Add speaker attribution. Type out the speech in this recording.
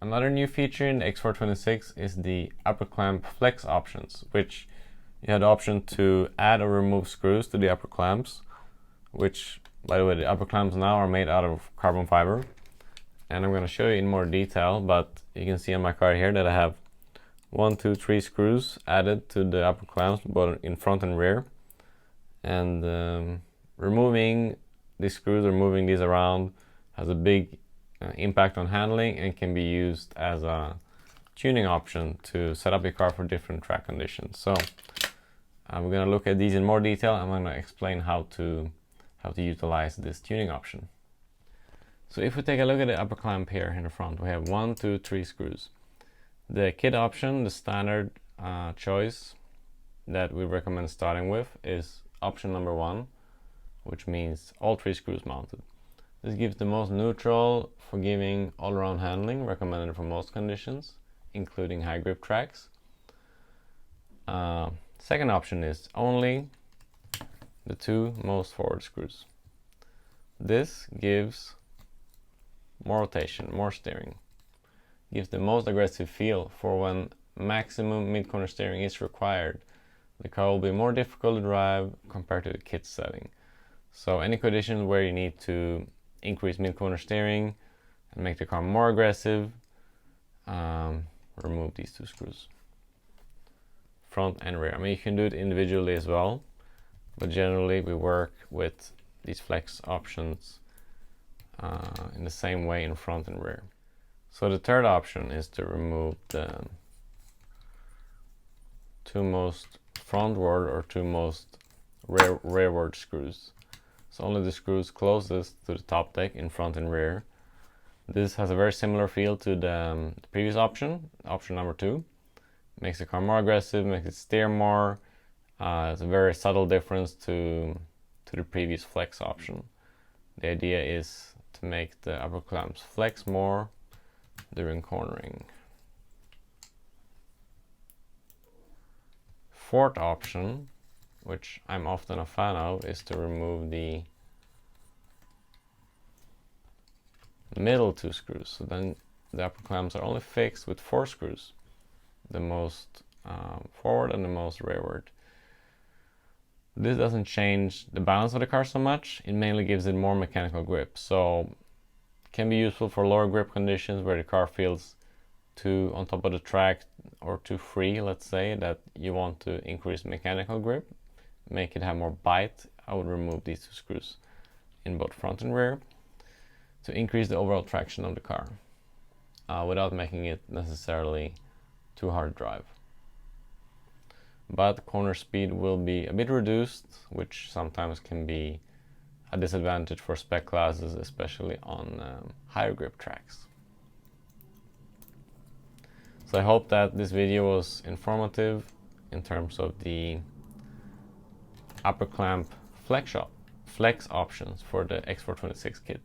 Speaker 1: Another new feature in the X4'26 is the upper clamp flex options, which you had the option to add or remove screws to the upper clamps, which, by the way, the upper clamps now are made out of carbon fiber. And I'm going to show you in more detail, but you can see on my car here that I have 1, 2, 3 screws added to the upper clamps, both in front and rear. And removing these screws or moving these around has a big impact on handling and can be used as a tuning option to set up your car for different track conditions. So we're going to look at these in more detail. I'm going to explain how to utilize this tuning option. So if we take a look at the upper clamp here in the front, we have 1, 2, 3 screws. The kit option, the standard choice that we recommend starting with, is option number 1, which means all 3 screws mounted. This gives the most neutral, forgiving, all-around handling recommended for most conditions, including high grip tracks. Second option is only the 2 most forward screws. This gives more rotation, more steering. Gives the most aggressive feel for when maximum mid-corner steering is required. The car will be more difficult to drive compared to the kit setting. So any conditions where you need to increase mid-corner steering and make the car more aggressive, remove these 2 screws. Front and rear. I mean, you can do it individually as well, but generally we work with these flex options in the same way in front and rear. So the third option is to remove the 2 most frontward or 2 most rearward screws. So only the screws closest to the top deck in front and rear. This has a very similar feel to the previous option, option number 2. Makes the car more aggressive, makes it steer more. It's a very subtle difference to the previous flex option. The idea is to make the upper clamps flex more during cornering. Fourth option, which I'm often a fan of, is to remove the middle 2 screws. So then the upper clamps are only fixed with 4 screws, the most forward and the most rearward. This doesn't change the balance of the car so much. It mainly gives it more mechanical grip. So it can be useful for lower grip conditions where the car feels too on top of the track or too free, let's say, that you want to increase mechanical grip, make it have more bite. I would remove these 2 screws in both front and rear to increase the overall traction of the car without making it necessarily too hard to drive. But corner speed will be a bit reduced, which sometimes can be a disadvantage for spec classes, especially on higher grip tracks. So I hope that this video was informative in terms of the upper clamp flex options for the X4'26 kit.